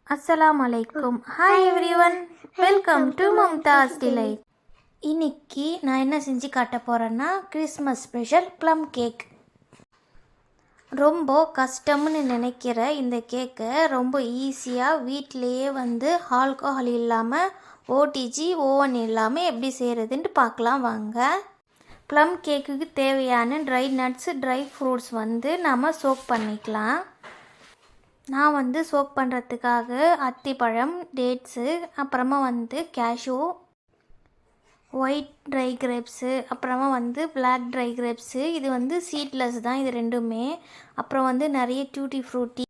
அஸ்ஸலாமு அலைக்கும். Hi everyone, welcome to Mumtaz delight. இன்னைக்கு நான் என்ன செஞ்சு காட்ட போகிறேன்னா கிறிஸ்மஸ் ஸ்பெஷல் ப்ளம் கேக். ரொம்ப கஷ்டம்னு நினைக்கிற இந்த கேக்கை ரொம்ப ஈஸியாக வீட்டிலையே ஆல்கோஹால் இல்லாமல் ஓடிஜி ஓவன் இல்லாமல் எப்படி செய்கிறதுன்ட்டு பார்க்கலாம் வாங்க. ப்ளம் கேக்குக்கு தேவையான ட்ரை நட்ஸ் ட்ரை ஃப்ரூட்ஸ் நம்ம சோக் பண்ணிக்கலாம். நான் சோக் பண்ணுறதுக்காக அத்திப்பழம், டேட்ஸு, அப்புறமா கேஷ்யூ, ஒயிட் ட்ரை கிரேப்ஸு, அப்புறமா பிளாக் ட்ரை கிரேப்ஸு. இது சீட்லெஸ் தான் இது ரெண்டுமே. அப்புறம் நிறைய டியூட்டி ஃப்ரூட்டி,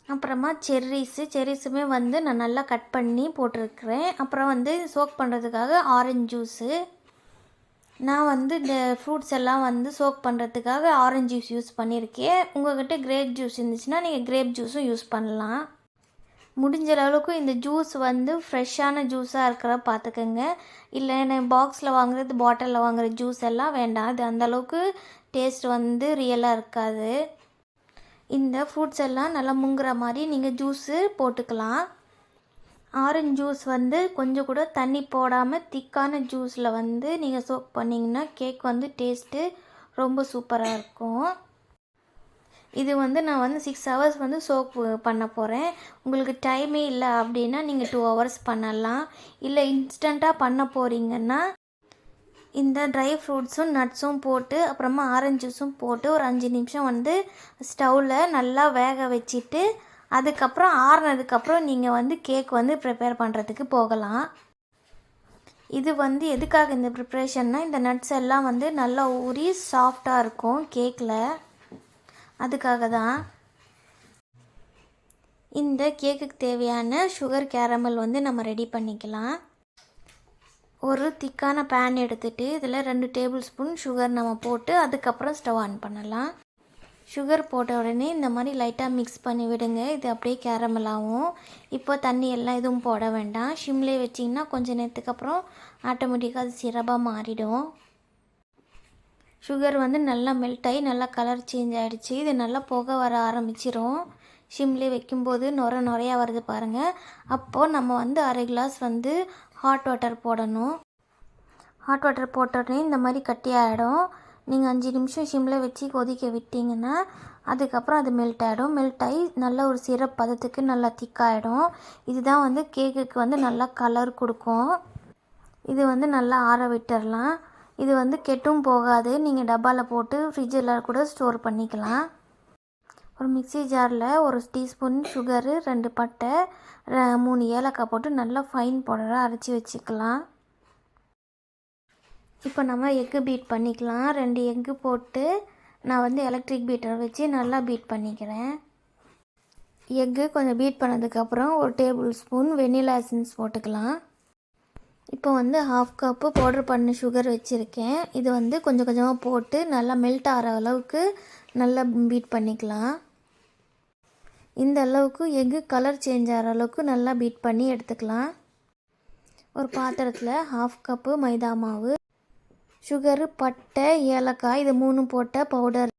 அப்புறமா செர்ரிஸுமே நான் நல்லா கட் பண்ணி போட்டிருக்கிறேன். அப்புறம் சோக் பண்ணுறதுக்காக ஆரஞ்சு ஜூஸு. நான் இந்த ஃப்ரூட்ஸ் எல்லாம் சோக் பண்ணுறதுக்காக ஆரஞ்சு ஜூஸ் யூஸ் பண்ணியிருக்கேன். உங்கள்கிட்ட கிரேப் ஜூஸ் இருந்துச்சுன்னா நீங்கள் கிரேப் ஜூஸும் யூஸ் பண்ணலாம். முடிஞ்ச அளவுக்கு இந்த ஜூஸ் ஃப்ரெஷ்ஷான ஜூஸாக இருக்கிற பார்த்துக்கோங்க. இல்லை நான் பாக்ஸில் வாங்குறது பாட்டிலில் வாங்குகிற ஜூஸ் எல்லாம் வேண்டாம். அது அந்தளவுக்கு டேஸ்ட் ரியலாக இருக்காது. இந்த ஃப்ரூட்ஸ் எல்லாம் நல்லா முங்குற மாதிரி நீங்கள் ஜூஸு போட்டுக்கலாம். ஆரஞ்சு ஜூஸ் கொஞ்சம் கூட தண்ணி போடாமல் திக்கான ஜூஸில் நீங்கள் சோக் பண்ணிங்கன்னா கேக் டேஸ்ட்டு ரொம்ப சூப்பராக இருக்கும். இது நான் 6 ஹவர்ஸ் சோக் பண்ண போகிறேன். உங்களுக்கு டைமே இல்லை அப்படின்னா நீங்கள் 2 ஹவர்ஸ் பண்ணலாம். இல்லை இன்ஸ்டண்ட்டாக பண்ண போகிறீங்கன்னா இந்த ட்ரை ஃப்ரூட்ஸும் நட்ஸும் போட்டு அப்புறமா ஆரஞ்சு ஜூஸும் போட்டு ஒரு 5 நிமிஷம் ஸ்டவ்வில் நல்லா வேக வச்சுட்டு அதுக்கப்புறம் ஆறுனதுக்கப்புறம் நீங்கள் கேக் ப்ரிப்பேர் பண்ணுறதுக்கு போகலாம். இது எதுக்காக இந்த ப்ரிப்ரேஷன்னா இந்த நட்ஸ் எல்லாம் நல்லா ஊறி சாஃப்டாக இருக்கும் கேக்கில், அதுக்காக தான். இந்த கேக்குக்கு தேவையான சுகர் கேரமல் நம்ம ரெடி பண்ணிக்கலாம். ஒரு திக்கான பேன் எடுத்துகிட்டு இதில் 2 டேபிள் ஸ்பூன் சுகர் நம்ம போட்டு அதுக்கப்புறம் ஸ்டவ் ஆன் பண்ணலாம். சுகர் போட்ட உடனே இந்த மாதிரி லைட்டாக மிக்ஸ் பண்ணி விடுங்க. இது அப்படியே கேரமல் ஆகும். இப்போ தண்ணி எல்லாம் எதுவும் போட வேண்டாம். ஷிம்லேயே வச்சிங்கன்னா கொஞ்சம் நேரத்துக்கு அப்புறம் ஆட்டோமேட்டிக்காக அது சிரப்பாக மாறிடும். சுகர் நல்லா மெல்ட் ஆகி நல்லா கலர் சேஞ்ச் ஆகிடுச்சு. இது நல்லா புகை வர ஆரம்பிச்சிரும். ஷிம்லேயே வைக்கும்போது நுரையா வருது பாருங்கள். அப்போது நம்ம 1/2 கிளாஸ் ஹாட் வாட்டர் போடணும். ஹாட் வாட்டர் போட்ட உடனே இந்த மாதிரி கட்டி ஆகிடும். நீங்கள் 5 நிமிஷம் ஷிம்மில் வச்சு கொதிக்க விட்டிங்கன்னா அதுக்கப்புறம் அது மெல்ட் ஆகிடும். மெல்ட் ஆகி நல்ல ஒரு சிரப் பதத்துக்கு நல்லா திக்காகிடும். இதுதான் கேக்குக்கு நல்லா கலர் கொடுக்கும். இது நல்லா ஆற விட்டுடலாம். இது கெட்டும் போகாது. நீங்கள் டப்பாவில் போட்டு ஃப்ரிட்ஜில் கூட ஸ்டோர் பண்ணிக்கலாம். ஒரு மிக்ஸி ஜாரில் 1 டீஸ்பூன் சுகரு, 2 பட்டை, 3 ஏலக்காய் போட்டு நல்லா ஃபைன் பவுடராக அரைச்சி வச்சுக்கலாம். இப்போ நம்ம எக்கு பீட் பண்ணிக்கலாம். 2 எக்கு போட்டு நான் எலக்ட்ரிக் பீட்டர் வச்சு நல்லா பீட் பண்ணிக்கிறேன். எக்கு கொஞ்சம் பீட் பண்ணதுக்கப்புறம் 1 டேபிள் ஸ்பூன் வெனிலா எசன்ஸ் போட்டுக்கலாம். இப்போ 1/2 கப்பு பவுடர் பண்ண சுகர் வச்சுருக்கேன். இது கொஞ்சம் கொஞ்சமாக போட்டு நல்லா மெல்ட் ஆகிற அளவுக்கு நல்லா பீட் பண்ணிக்கலாம். இந்த அளவுக்கு எக்கு கலர் சேஞ்ச் ஆகிற அளவுக்கு நல்லா பீட் பண்ணி எடுத்துக்கலாம். ஒரு பாத்திரத்தில் 1/2 கப்பு மைதா மாவு, சுகரு, பட்டை, ஏலக்காய் இது 3 போட்ட பவுடர்,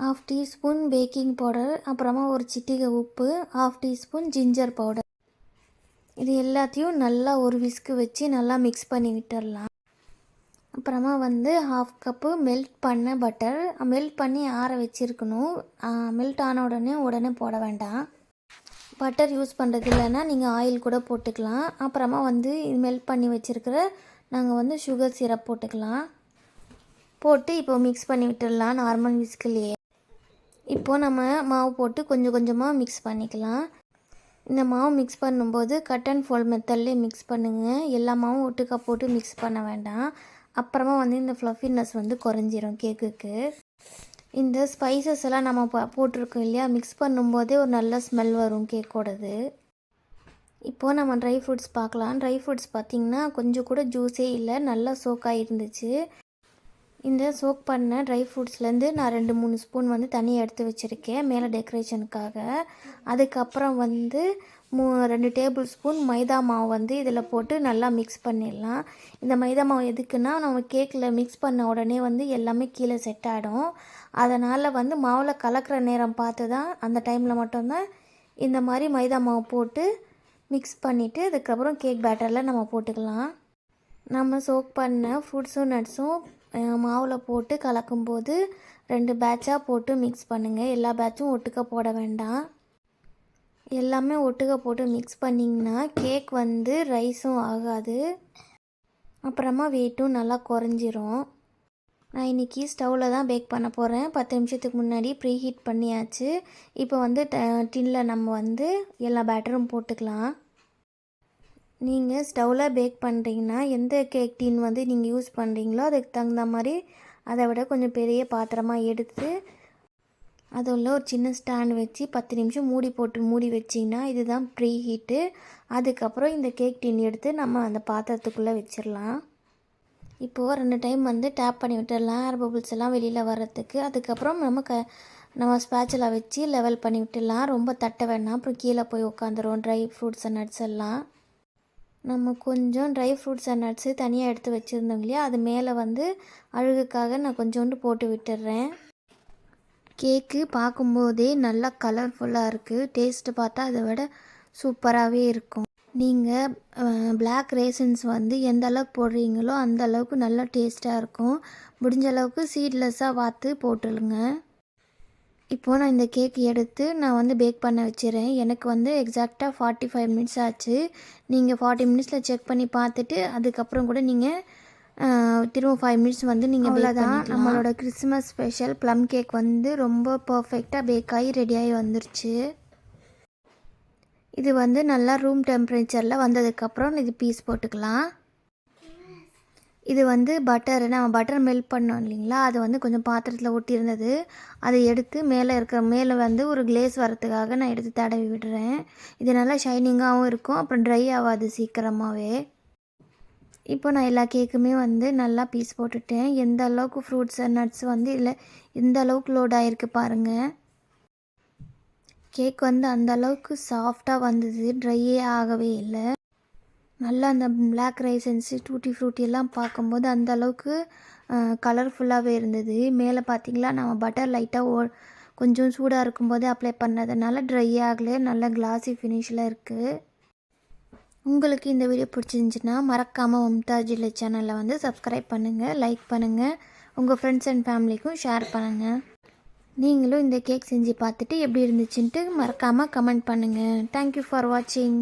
1/2 டீஸ்பூன் பேக்கிங் பவுடர், அப்புறமா ஒரு சிட்டிகை உப்பு, 1/2 டீஸ்பூன் ஜிஞ்சர் பவுடர். இது எல்லாத்தையும் நல்லா ஒரு விஸ்கு வச்சு நல்லா மிக்ஸ் பண்ணி விட்டுடலாம். அப்புறமா 1/2 கப்பு மெல்ட் பண்ண பட்டர், மெல்ட் பண்ணி ஆற வச்சுருக்கணும். மெல்ட் ஆன உடனே போட வேண்டாம். பட்டர் யூஸ் பண்ணுறது இல்லைன்னா நீங்கள் ஆயில் கூட போட்டுக்கலாம். அப்புறமா மெல்ட் பண்ணி வச்சுருக்கிற நாங்கள் சுகர் சிரப் போட்டுக்கலாம். போட்டு இப்போ மிக்ஸ் பண்ணி விட்டுடலாம் நார்மல் விஸ்கிலேயே. இப்போது நம்ம மாவு போட்டு கொஞ்சம் கொஞ்சமாக மிக்ஸ் பண்ணிக்கலாம். இந்த மாவு மிக்ஸ் பண்ணும்போது கட் அண்ட் ஃபோல்ட் மெத்தட்லேயே மிக்ஸ் பண்ணுங்கள். எல்லா மாவும் ஒட்டுக்கா போட்டு மிக்ஸ் பண்ண வேண்டாம். அப்புறமா இந்த ஃப்ளஃபினஸ் குறைஞ்சிரும் கேக்குக்கு. இந்த ஸ்பைசஸ் எல்லாம் நம்ம போட்டிருக்கோம் இல்லையா, மிக்ஸ் பண்ணும்போதே ஒரு நல்ல ஸ்மெல் வரும் கேக்கோடது. இப்போது நம்ம ட்ரை ஃப்ரூட்ஸ் பார்க்கலாம். ட்ரை ஃப்ரூட்ஸ் பார்த்திங்கன்னா கொஞ்சம் கூட ஜூஸே இல்லை, நல்லா சோக்காக இருந்துச்சு. இந்த சோக் பண்ண ட்ரை ஃப்ரூட்ஸ்லேருந்து நான் 2-3 ஸ்பூன் தனியாக எடுத்து வச்சுருக்கேன் மேலே டெக்கரேஷனுக்காக. அதுக்கப்புறம் 2 டேபிள் ஸ்பூன் மைதா மாவு இதில் போட்டு நல்லா மிக்ஸ் பண்ணிடலாம். இந்த மைதா மாவு எதுக்குன்னா நம்ம கேக்கில் மிக்ஸ் பண்ண உடனே எல்லாமே கீழே செட் ஆகிடும். அதனால் மாவில் கலக்கிற நேரம் பார்த்து தான் அந்த டைமில் மட்டும்தான் இந்த மாதிரி மைதா மாவு போட்டு மிக்ஸ் பண்ணிவிட்டு அதுக்கப்புறம் கேக் பேட்டரில் நம்ம போட்டுக்கலாம். நம்ம சோக் பண்ண ஃப்ரூட்ஸும் நட்ஸும் மாவில் போட்டு கலக்கும்போது 2 பேட்சாக போட்டு மிக்ஸ் பண்ணுங்கள். எல்லா பேட்சும் ஒட்டுக்க போட வேண்டாம். எல்லாமே ஒட்டுக்க போட்டு மிக்ஸ் பண்ணிங்கன்னா கேக் வந்து ரைஸும் ஆகாது, அப்புறமா வெயிட்டும் நல்லா குறைஞ்சிரும். நான் இன்றைக்கி ஸ்டவ்வில் தான் பேக் பண்ண போகிறேன். 10 நிமிஷத்துக்கு முன்னாடி ப்ரீ ஹீட் பண்ணியாச்சு. இப்போ வந்து டின்னில் நம்ம வந்து எல்லா பேட்டரும் போட்டுக்கலாம். நீங்கள் ஸ்டவ்வில் பேக் பண்ணுறீங்கன்னா எந்த கேக் டின் வந்து நீங்கள் யூஸ் பண்ணுறீங்களோ அதுக்கு தகுந்த மாதிரி அதை விட கொஞ்சம் பெரிய பாத்திரமாக எடுத்து அதில் ஒரு சின்ன ஸ்டாண்ட் வச்சு 10 நிமிஷம் மூடி வச்சிங்கன்னா இதுதான் ப்ரீ ஹீட்டு. அதுக்கப்புறம் இந்த கேக் டின் எடுத்து நம்ம அந்த பாத்திரத்துக்குள்ளே வச்சிடலாம். இப்போது 2 டைம் வந்து டேப் பண்ணி விட்டுடலாம் ஏர் பபிள்ஸ் எல்லாம் வெளியில் வர்றதுக்கு. அதுக்கப்புறம் நம்ம ஸ்பேச்சுலா வச்சு லெவல் பண்ணி விட்டுடலாம். ரொம்ப தட்ட வேணாம், அப்புறம் கீழே போய் உட்காந்துரும் ட்ரை ஃப்ரூட்ஸ் அண்ட் நட்ஸ் எல்லாம். நம்ம கொஞ்சம் ட்ரை ஃப்ரூட்ஸ் அண்ட் நட்ஸு தனியாக எடுத்து வச்சுருந்தோம் இல்லையா, அது மேலே வந்து அழகுக்காக நான் கொஞ்சோண்டு போட்டு விட்டுடுறேன். கேக்கு பார்க்கும்போதே நல்லா கலர்ஃபுல்லாக இருக்குது. டேஸ்ட்டு பார்த்தா அதை விட சூப்பராகவே இருக்கும். நீங்கள் பிளாக் ரேசன்ஸ் வந்து எந்த அளவுக்கு போடுறீங்களோ அந்த அளவுக்கு நல்லா டேஸ்ட்டாக இருக்கும். முடிஞ்ச அளவுக்கு சீட்லெஸ்ஸாக பார்த்து போட்டுருங்க. இப்போது நான் இந்த கேக் எடுத்து நான் வந்து பேக் பண்ண வச்சிடறேன். எனக்கு வந்து எக்ஸாக்டாக 45 மினிட்ஸ் ஆச்சு. நீங்கள் 40 மினிட்ஸில் செக் பண்ணி பார்த்துட்டு அதுக்கப்புறம் கூட நீங்கள் திரும்ப 5 மினிட்ஸ் வந்து நீங்கள் அவ்வளோதான். நம்மளோட கிறிஸ்மஸ் ஸ்பெஷல் ப்ளம் கேக் வந்து ரொம்ப பர்ஃபெக்டாக பேக் ஆகி ரெடியாகி வந்துருச்சு. இது வந்து நல்லா ரூம் டெம்பரேச்சரில் வந்ததுக்கப்புறம் இது பீஸ் போட்டுக்கலாம். இது வந்து நம்ம பட்டர் மெல்ட் பண்ணோம் இல்லைங்களா, அது வந்து கொஞ்சம் பாத்திரத்தில் ஒட்டியிருந்தது. அதை எடுத்து மேலே வந்து ஒரு கிளேஸ் வரத்துக்காக நான் எடுத்து தடவி விடுறேன். இது நல்லா ஷைனிங்காகவும் இருக்கும், அப்புறம் ட்ரை ஆகாது சீக்கிரமாகவே. இப்போ நான் எல்லா கேக்குமே வந்து நல்லா பீஸ் போட்டுட்டேன். எந்த அளவுக்கு ஃப்ரூட்ஸ் அண்ட் நட்ஸ் வந்து இதில் எந்த அளவுக்கு லோட் ஆகிருக்கு பாருங்கள். கேக் வந்து அந்த அளவுக்கு சாஃப்டாக வந்தது, ட்ரையே ஆகவே இல்லை. நல்லா அந்த பிளாக் ரைசன்ஸு டூட்டி ஃப்ரூட்டி எல்லாம் பார்க்கும்போது அந்த அளவுக்கு கலர்ஃபுல்லாகவே இருந்தது. மேலே பார்த்திங்களா நம்ம பட்டர் லைட்டாக கொஞ்சம் சூடாக இருக்கும்போதே அப்ளை பண்ணதுனால ட்ரை ஆகலை, நல்ல கிளாஸி ஃபினிஷில் இருக்குது. உங்களுக்கு இந்த வீடியோ பிடிச்சிருந்துச்சின்னா மறக்காமல் மும்தாஜ் இல்லத் சேனலை வந்து சப்ஸ்கிரைப் பண்ணுங்கள், லைக் பண்ணுங்கள், உங்கள் ஃப்ரெண்ட்ஸ் அண்ட் ஃபேமிலிக்கும் ஷேர் பண்ணுங்கள். நீங்களும் இந்த கேக் செஞ்சு பார்த்துட்டு எப்படி இருந்துச்சுன்ட்டு மறக்காமல் கமெண்ட் பண்ணுங்கள். தேங்க்யூ ஃபார் வாட்சிங்.